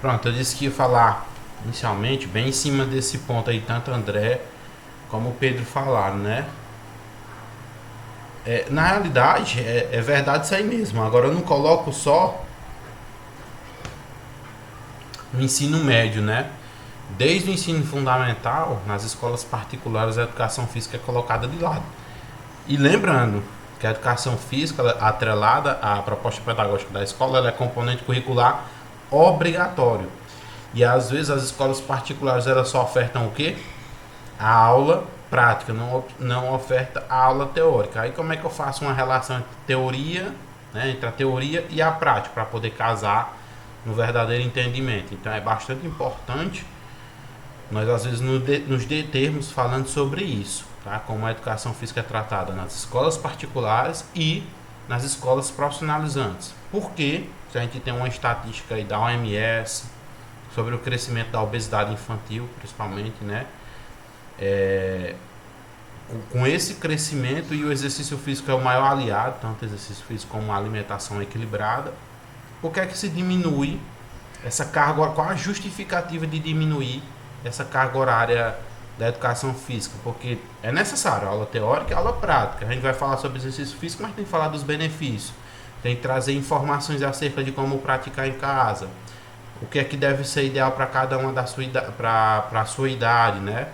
Pronto, eu disse que ia falar inicialmente bem em cima desse ponto aí, tanto André como o Pedro falaram, né? Na realidade, é verdade isso aí mesmo. Agora eu não coloco só no ensino médio, né? Desde o ensino fundamental, nas escolas particulares, a educação física é colocada de lado. E lembrando que a educação física, atrelada à proposta pedagógica da escola, ela é componente curricular obrigatório. E às vezes as escolas particulares elas só ofertam o quê? A aula prática, não oferta a aula teórica. Aí como é que eu faço uma relação entre teoria, né, entre a teoria e a prática para poder casar no verdadeiro entendimento? Então é bastante importante nós às vezes nos determos falando sobre isso, tá? Como a educação física é tratada nas escolas particulares e nas escolas profissionalizantes. Porque se a gente tem uma estatística aí da OMS sobre o crescimento da obesidade infantil, principalmente, né? Com esse crescimento, e o exercício físico é o maior aliado, tanto o exercício físico como a alimentação equilibrada, por que é que se diminui essa carga? Qual a justificativa de diminuir essa carga horária da educação física? Porque é necessário aula teórica e aula prática. A gente vai falar sobre exercício físico, mas tem que falar dos benefícios, tem que trazer informações acerca de como praticar em casa, o que é que deve ser ideal para cada uma para a sua idade, né?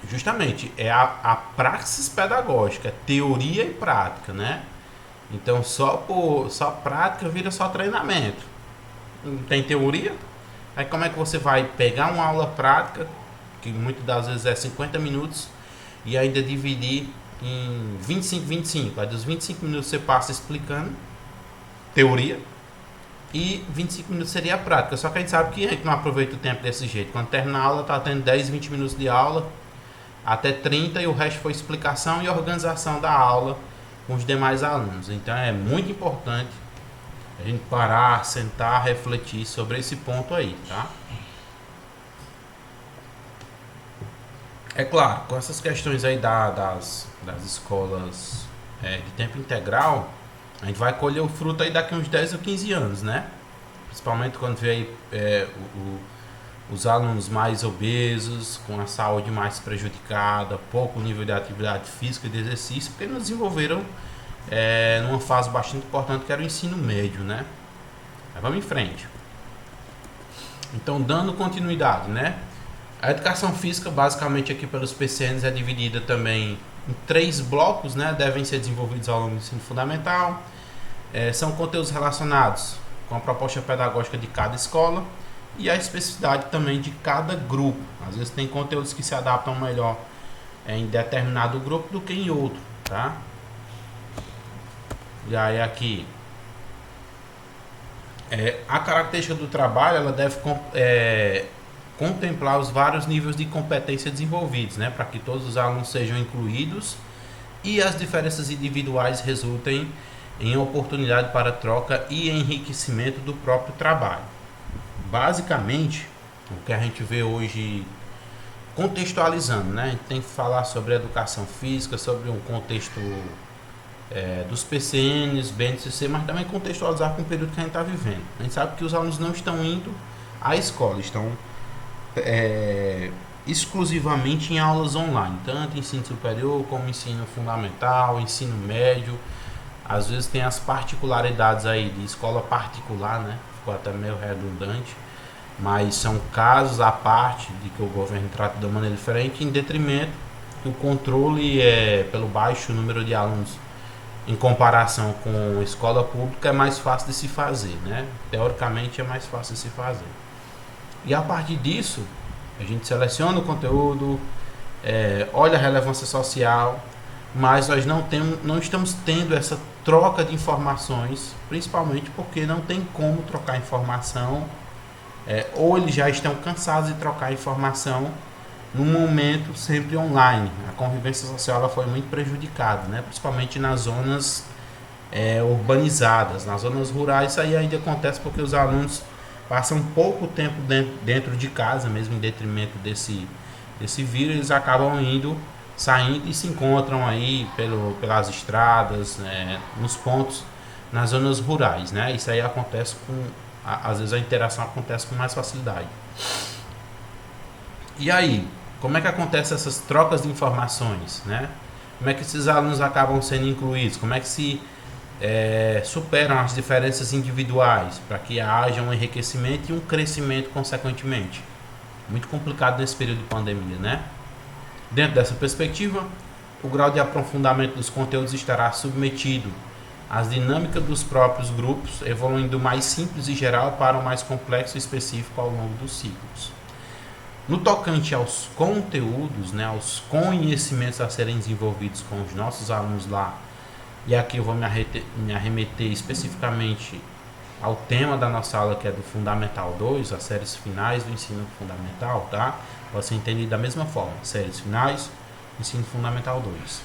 Justamente, é a praxis pedagógica, teoria e prática, né? Então só prática vira só treinamento. Não tem teoria? Aí como é que você vai pegar uma aula prática, que muitas das vezes é 50 minutos, e ainda dividir em 25. Aí dos 25 minutos você passa explicando teoria e 25 minutos seria a prática. Só que a gente sabe que a gente não aproveita o tempo desse jeito. Quando termina a aula, tá tendo 10, 20 minutos de aula, até 30, e o resto foi explicação e organização da aula com os demais alunos. Então é muito importante a gente parar, sentar, refletir sobre esse ponto aí, tá? É claro, com essas questões aí das escolas de tempo integral, a gente vai colher o fruto aí daqui uns 10 ou 15 anos, né? Principalmente quando vê aí os alunos mais obesos, com a saúde mais prejudicada, pouco nível de atividade física e de exercício, porque não desenvolveram numa fase bastante importante que era o ensino médio, né? Mas vamos em frente. Então, dando continuidade, né? A educação física, basicamente aqui pelos PCNs, é dividida também em 3 blocos, né? Devem ser desenvolvidos ao longo do ensino fundamental. São conteúdos relacionados com a proposta pedagógica de cada escola e a especificidade também de cada grupo. Às vezes tem conteúdos que se adaptam melhor em determinado grupo do que em outro, tá? E aí aqui a característica do trabalho, ela deve contemplar os vários níveis de competência desenvolvidos, né, para que todos os alunos sejam incluídos e as diferenças individuais resultem em oportunidade para troca e enriquecimento do próprio trabalho. Basicamente, o que a gente vê hoje, contextualizando, né, a gente tem que falar sobre educação física, sobre um contexto dos PCNs, BNCC, mas também contextualizar com o período que a gente está vivendo. A gente sabe que os alunos não estão indo à escola, estão exclusivamente em aulas online, tanto ensino superior como ensino fundamental, ensino médio. Às vezes tem as particularidades aí de escola particular, né? Ficou até meio redundante, mas são casos à parte de que o governo trata de uma maneira diferente, em detrimento do controle pelo baixo número de alunos em comparação com escola pública. É mais fácil de se fazer, né? Teoricamente é mais fácil de se fazer. E a partir disso, a gente seleciona o conteúdo, olha a relevância social, mas nós não estamos tendo essa troca de informações, principalmente porque não tem como trocar informação, ou eles já estão cansados de trocar informação no momento sempre online. A convivência social ela foi muito prejudicada, né? Principalmente nas zonas urbanizadas. Nas zonas rurais isso aí ainda acontece porque os alunos passam pouco tempo dentro de casa, mesmo em detrimento desse vírus. Eles acabam saindo e se encontram aí pelas estradas, nos pontos, nas zonas rurais, né? Isso aí acontece com às vezes a interação acontece com mais facilidade. E aí, como é que acontece essas trocas de informações, né? Como é que esses alunos acabam sendo incluídos? Como é que se superam as diferenças individuais para que haja um enriquecimento e um crescimento consequentemente? Muito complicado nesse período de pandemia, né? Dentro dessa perspectiva, o grau de aprofundamento dos conteúdos estará submetido às dinâmicas dos próprios grupos, evoluindo do mais simples e geral para o mais complexo e específico ao longo dos ciclos. No tocante aos conteúdos, né, aos conhecimentos a serem desenvolvidos com os nossos alunos lá, e aqui eu vou me arremeter especificamente ao tema da nossa aula, que é do Fundamental 2, as séries finais do ensino fundamental, tá? Pode ser entendido da mesma forma, séries finais, ensino fundamental 2.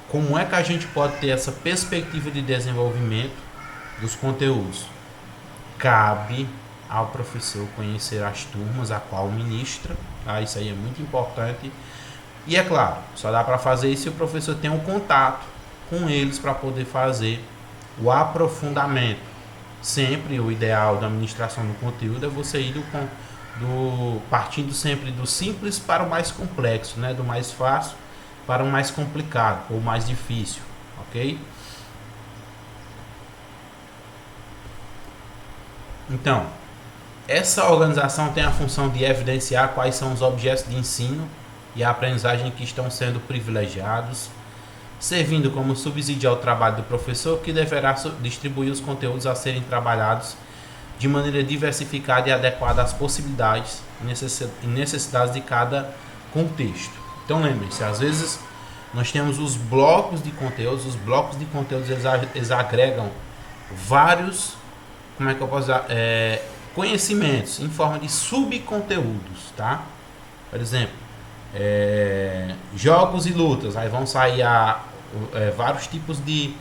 Como é que a gente pode ter essa perspectiva de desenvolvimento dos conteúdos? Cabe ao professor conhecer as turmas a qual ministra, tá? Isso aí é muito importante. E é claro, só dá para fazer isso se o professor tem um contato com eles para poder fazer o aprofundamento. Sempre o ideal da administração do conteúdo é você ir partindo sempre do simples para o mais complexo, né? Do mais fácil para o mais complicado ou mais difícil, ok? Então, essa organização tem a função de evidenciar quais são os objetos de ensino e a aprendizagem que estão sendo privilegiados, servindo como subsídio ao trabalho do professor, que deverá distribuir os conteúdos a serem trabalhados de maneira diversificada e adequada às possibilidades e necessidades de cada contexto. Então lembrem-se, às vezes nós temos os blocos de conteúdos, eles agregam vários, como é que eu posso dizer, conhecimentos em forma de subconteúdos, tá? Por exemplo, jogos e lutas, aí vão sair vários tipos de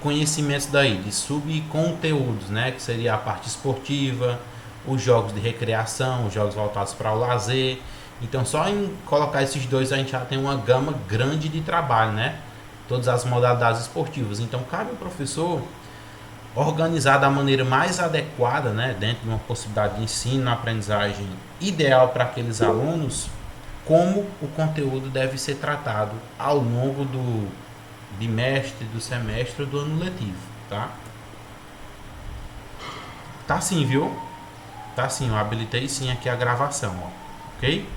conhecimentos daí, de subconteúdos, né? Que seria a parte esportiva, os jogos de recreação, os jogos voltados para o lazer. Então só em colocar esses dois a gente já tem uma gama grande de trabalho, né? Todas as modalidades esportivas. Então cabe ao professor organizar da maneira mais adequada, né? Dentro de uma possibilidade de ensino, aprendizagem ideal para aqueles alunos, como o conteúdo deve ser tratado ao longo do bimestre, do semestre, do ano letivo, tá? Tá sim, viu? Tá sim, eu habilitei sim aqui a gravação, ó. Ok?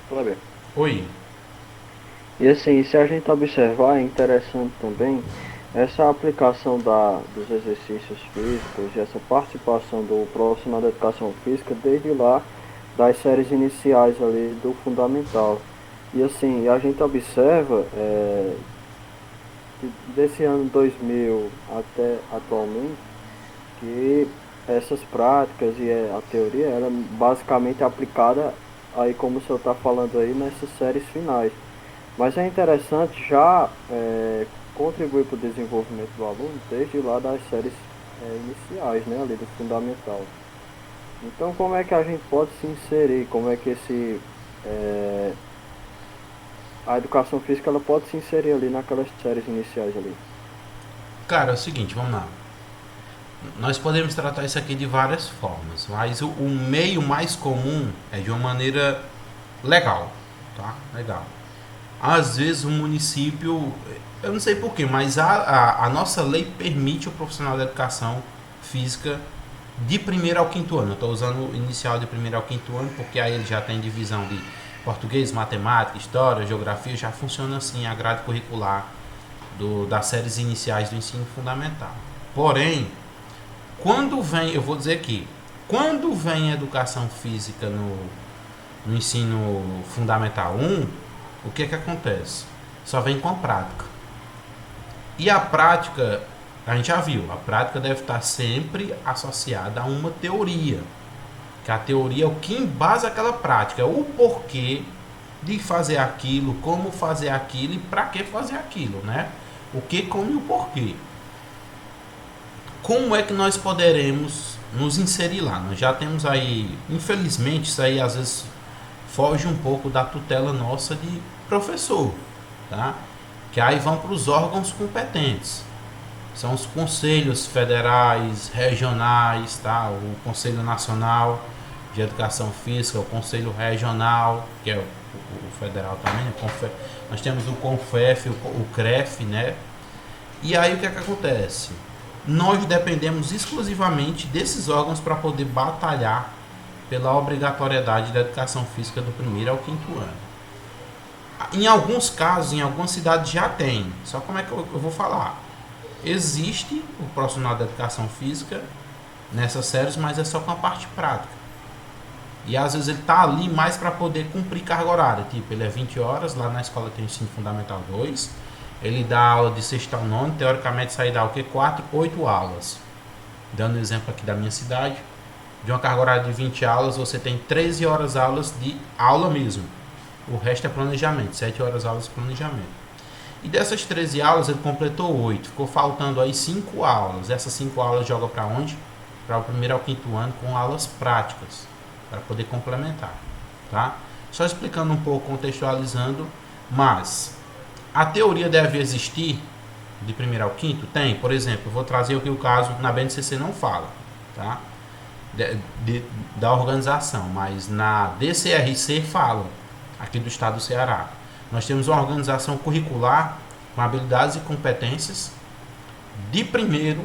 Kleber. Oi. E assim, se a gente observar, é interessante também essa aplicação dos exercícios físicos e essa participação do profissional da educação física desde lá das séries iniciais ali do fundamental. E assim, a gente observa desse ano 2000 até atualmente que essas práticas e a teoria ela é basicamente aplicada aí como o senhor está falando aí nessas séries finais. Mas é interessante já contribuir para o desenvolvimento do aluno desde lá das séries iniciais, né, ali do fundamental. Então, como é que a gente pode se inserir? Como é que a educação física ela pode se inserir ali naquelas séries iniciais ali? Cara, é o seguinte, vamos lá. Nós podemos tratar isso aqui de várias formas, mas o meio mais comum é de uma maneira legal, tá? Legal. Às vezes o município, eu não sei porquê, mas a nossa lei permite o profissional da educação física de primeiro ao quinto ano. Eu estou usando o inicial de primeiro ao quinto ano, porque aí ele já tem divisão de português, matemática, história, geografia, já funciona assim a grade curricular das séries iniciais do ensino fundamental. Porém, quando vem, eu vou dizer aqui, quando vem a educação física no ensino fundamental 1, o que acontece? Só vem com a prática. E a prática, a gente já viu, a prática deve estar sempre associada a uma teoria. Que a teoria é o que embasa aquela prática, é o porquê de fazer aquilo, como fazer aquilo e para que fazer aquilo, né? O que, como e o porquê. Como é que nós poderemos nos inserir lá? Nós já temos aí, infelizmente, isso aí às vezes foge um pouco da tutela nossa de professor, tá? Que aí vão para os órgãos competentes. são os conselhos federais, regionais, tá? O Conselho Nacional de Educação Física, o Conselho Regional, que é o federal também, né? Nós temos o CONFEF, o CREF, né? E aí o que é que acontece? Nós dependemos exclusivamente desses órgãos para poder batalhar pela obrigatoriedade da educação física do primeiro ao quinto ano. Em alguns casos, em algumas cidades já tem. Só como é que eu vou falar? Existe o profissional da educação física nessas séries, mas é só com a parte prática. E às vezes ele está ali mais para poder cumprir carga horária. Tipo, ele é 20 horas, lá na escola tem o ensino fundamental 2. Ele dá aula de sexta ao nono, teoricamente sai dá o quê? 4, 8 aulas. Dando exemplo aqui da minha cidade, de uma carga horária de 20 aulas, você tem 13 horas aulas de aula mesmo. O resto é planejamento, 7 horas aulas de planejamento. E dessas 13 aulas ele completou 8, ficou faltando aí 5 aulas. Essas 5 aulas joga para onde? Para o primeiro ao quinto ano com aulas práticas, para poder complementar, tá? Só explicando um pouco, contextualizando, mas a teoria deve existir de primeiro ao quinto? Tem, por exemplo, vou trazer aqui o caso, na BNCC não fala, tá? Da organização, mas na DCRC fala, aqui do estado do Ceará. Nós temos uma organização curricular com habilidades e competências de primeiro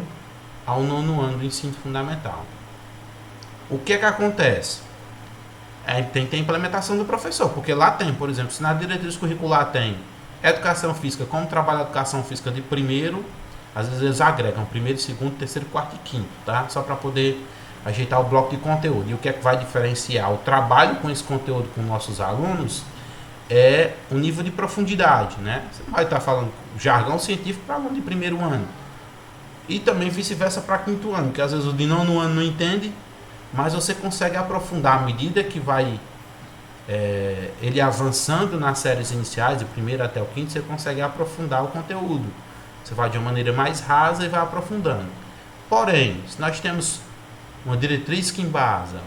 ao nono ano do ensino fundamental. O que é que acontece? Tem a implementação do professor, porque lá tem, por exemplo, se na diretriz curricular tem educação física, como trabalha a educação física de primeiro, às vezes eles agregam primeiro, segundo, terceiro, quarto e quinto, tá? Só para poder ajeitar o bloco de conteúdo. E o que é que vai diferenciar o trabalho com esse conteúdo com nossos alunos é o nível de profundidade, né? Você não vai estar falando jargão científico para aluno de primeiro ano. E também vice-versa para quinto ano, que às vezes o de nono ano não entende, mas você consegue aprofundar à medida que vai ele avançando nas séries iniciais, do primeiro até o quinto, você consegue aprofundar o conteúdo. Você vai de uma maneira mais rasa e vai aprofundando. Porém, se nós temos uma diretriz que embasa,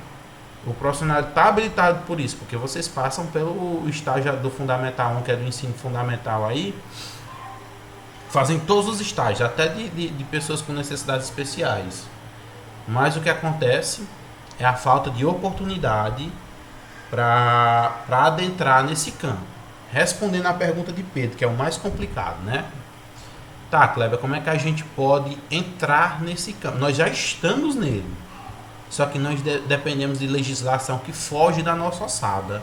o profissional está habilitado por isso, porque vocês passam pelo estágio do Fundamental 1, que é do ensino fundamental aí, fazem todos os estágios, até de pessoas com necessidades especiais. Mas o que acontece é a falta de oportunidade para adentrar nesse campo. Respondendo à pergunta de Pedro, que é o mais complicado, né? Tá, Kleber, como é que a gente pode entrar nesse campo? Nós já estamos nele. Só que nós dependemos de legislação que foge da nossa ossada,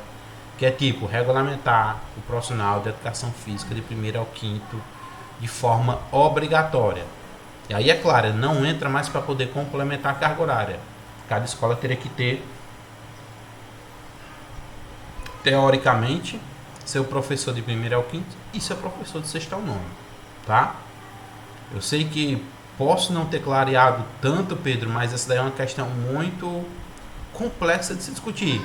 que é tipo regulamentar o profissional de educação física de primeiro ao quinto de forma obrigatória. E aí, é claro, não entra mais para poder complementar a carga horária. Cada escola teria que ter, teoricamente, seu professor de primeiro ao quinto e seu professor de sexto ao nono, tá? Eu sei que posso não ter clareado tanto, Pedro, mas essa daí é uma questão muito complexa de se discutir.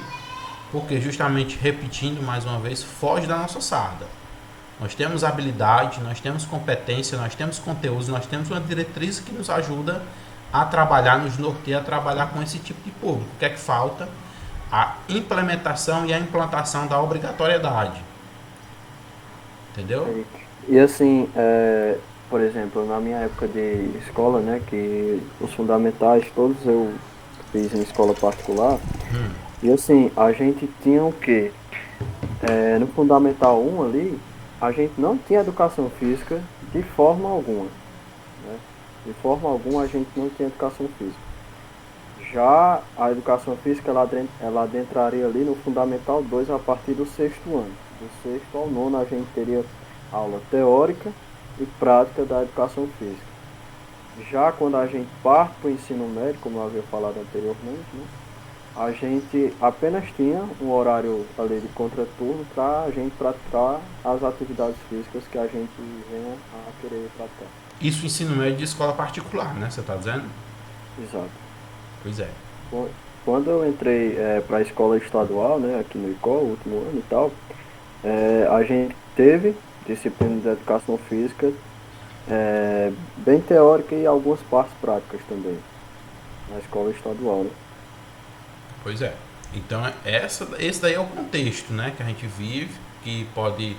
Porque justamente, repetindo mais uma vez, foge da nossa ossada. Nós temos habilidade, nós temos competência, nós temos conteúdos, nós temos uma diretriz que nos ajuda a trabalhar, nos norteia a trabalhar com esse tipo de público. O que é que falta? A implementação e a implantação da obrigatoriedade. Entendeu? E assim, por exemplo, na minha época de escola, né, que os fundamentais todos eu fiz em escola particular, e assim, a gente tinha o quê? No Fundamental 1 ali, a gente não tinha educação física de forma alguma, né? De forma alguma a gente não tinha educação física. Já a educação física, ela adentraria ali no Fundamental 2 a partir do sexto ano. Do sexto ao nono a gente teria aula teórica e prática da educação física. Já quando a gente parte para o ensino médio, como eu havia falado anteriormente, né, a gente apenas tinha um horário ali de contraturno para a gente praticar as atividades físicas que a gente venha a querer praticar. Isso ensino médio de escola particular, né? Você está dizendo? Exato. Pois é. Quando eu entrei para a escola estadual, né, aqui no ICO, o último ano e tal, a gente teve disciplina de educação física bem teórica e algumas partes práticas também, na escola estadual, né? Pois é. Então, esse daí é o contexto, né, que a gente vive, que pode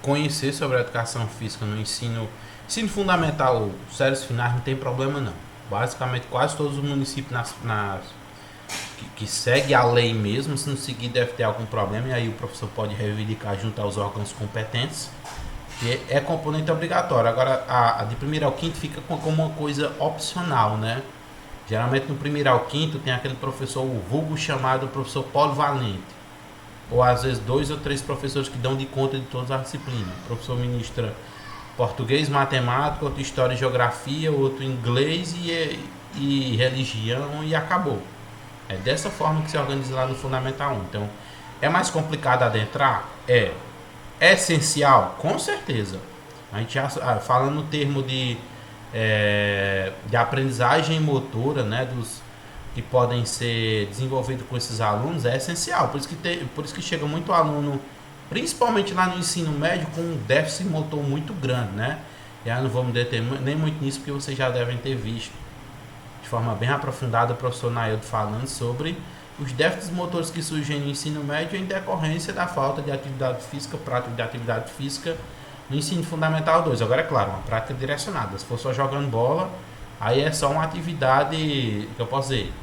conhecer sobre a educação física no ensino fundamental ou séries finais não tem problema não. Basicamente quase todos os municípios que segue a lei mesmo, se não seguir deve ter algum problema, e aí o professor pode reivindicar junto aos órgãos competentes, que é componente obrigatório. Agora a de primeiro ao quinto fica como uma coisa opcional, né? Geralmente no primeiro ao quinto tem aquele professor, o vulgo chamado professor polivalente, ou às vezes 2 ou 3 professores que dão de conta de todas as disciplinas. O professor ministra português, matemática, outro história e geografia, outro inglês e religião, e acabou. É dessa forma que se organiza lá no Fundamental 1. Então, é mais complicado adentrar? É. É essencial? Com certeza. A gente já falando no termo de aprendizagem motora, né, que podem ser desenvolvidos com esses alunos, é essencial. Por isso que chega muito aluno, principalmente lá no ensino médio, com um déficit motor muito grande, né? E aí não vamos deter nem muito nisso, porque vocês já devem ter visto de forma bem aprofundada o professor Naildo falando sobre os déficits motores que surgem no ensino médio em decorrência da falta de atividade física, prática de atividade física no ensino fundamental 2. Agora, é claro, uma prática direcionada. Se for só jogando bola, aí é só uma atividade, que eu posso dizer,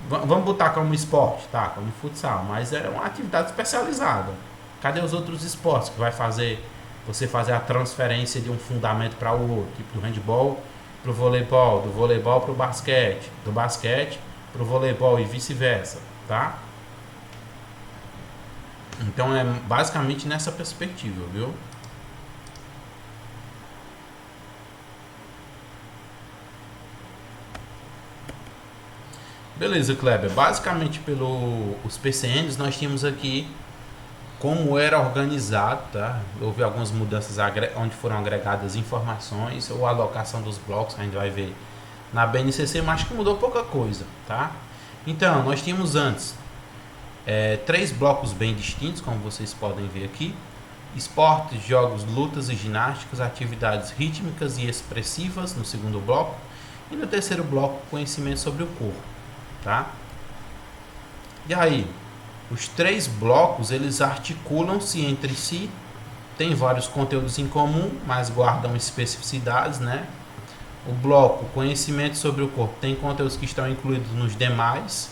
vamos botar como esporte, tá? Como futsal, mas é uma atividade especializada. Cadê os outros esportes que vai fazer você fazer a transferência de um fundamento para o outro, tipo do handebol para o voleibol, do voleibol para o basquete, do basquete para o voleibol e vice-versa, tá? Então é basicamente nessa perspectiva, viu? Beleza, Kleber. Basicamente pelos PCNs nós tínhamos aqui como era organizado, tá? Houve algumas mudanças onde foram agregadas informações ou alocação dos blocos, a gente vai ver na BNCC, mas que mudou pouca coisa, tá? Então, nós tínhamos antes 3 blocos bem distintos, como vocês podem ver aqui: esportes, jogos, lutas e ginásticas, atividades rítmicas e expressivas no segundo bloco, e no terceiro bloco, conhecimento sobre o corpo, tá? E aí, os 3 blocos, eles articulam-se entre si, tem vários conteúdos em comum, mas guardam especificidades, né? O bloco conhecimento sobre o corpo tem conteúdos que estão incluídos nos demais,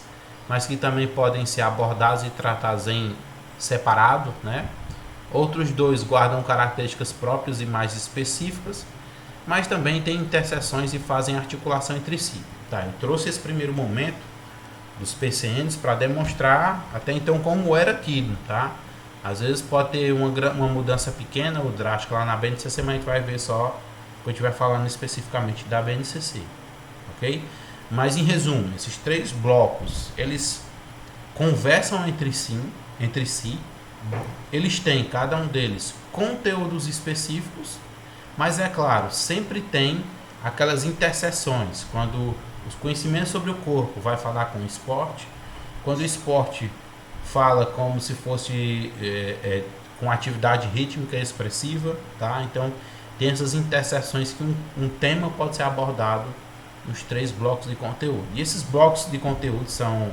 mas que também podem ser abordados e tratados em separado, né? Outros 2 guardam características próprias e mais específicas, mas também têm interseções e fazem articulação entre si, tá? Eu trouxe esse primeiro momento dos PCNs para demonstrar até então como era aquilo, tá? Às vezes pode ter uma mudança pequena ou drástica lá na BNCC, mas a gente vai ver só quando a gente vai falando especificamente da BNCC, ok? Mas em resumo, esses 3 blocos, eles conversam entre si, eles têm, cada um deles, conteúdos específicos, mas é claro, sempre tem aquelas interseções, quando os conhecimentos sobre o corpo vai falar com o esporte, quando o esporte fala como se fosse com atividade rítmica e expressiva, tá? Então tem essas interseções que um tema pode ser abordado nos 3 blocos de conteúdo. E esses blocos de conteúdo são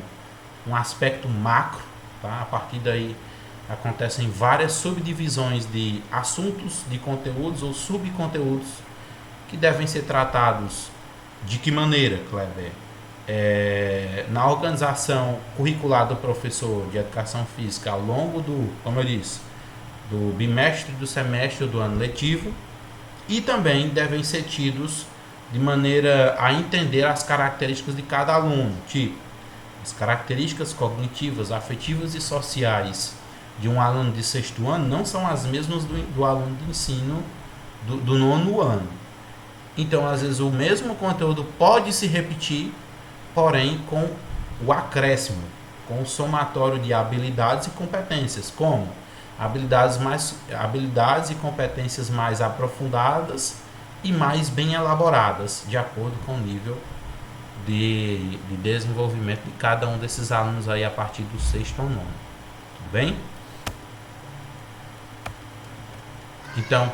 um aspecto macro, tá? A partir daí acontecem várias subdivisões de assuntos, de conteúdos ou subconteúdos que devem ser tratados. De que maneira, Kleber? Na organização curricular do professor de educação física ao longo como eu disse, do bimestre, do semestre ou do ano letivo, e também devem ser tidos de maneira a entender as características de cada aluno, tipo as características cognitivas, afetivas e sociais de um aluno de 6º ano não são as mesmas do aluno de ensino do 9º ano. Então, às vezes, o mesmo conteúdo pode se repetir, porém com o acréscimo, com o somatório de habilidades e competências, como habilidades e competências mais aprofundadas e mais bem elaboradas, de acordo com o nível de desenvolvimento de cada um desses alunos aí a partir do 6º ou 9º. Tudo bem? Então,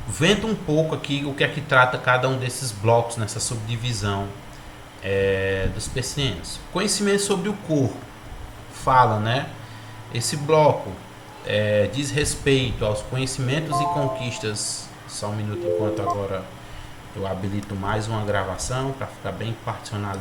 vendo um pouco aqui o que é que trata cada um desses blocos nessa subdivisão dos PCNs. Conhecimento sobre o corpo. Fala, né? Esse bloco diz respeito aos conhecimentos e conquistas. Só um minuto enquanto agora eu habilito mais uma gravação para ficar bem particionado.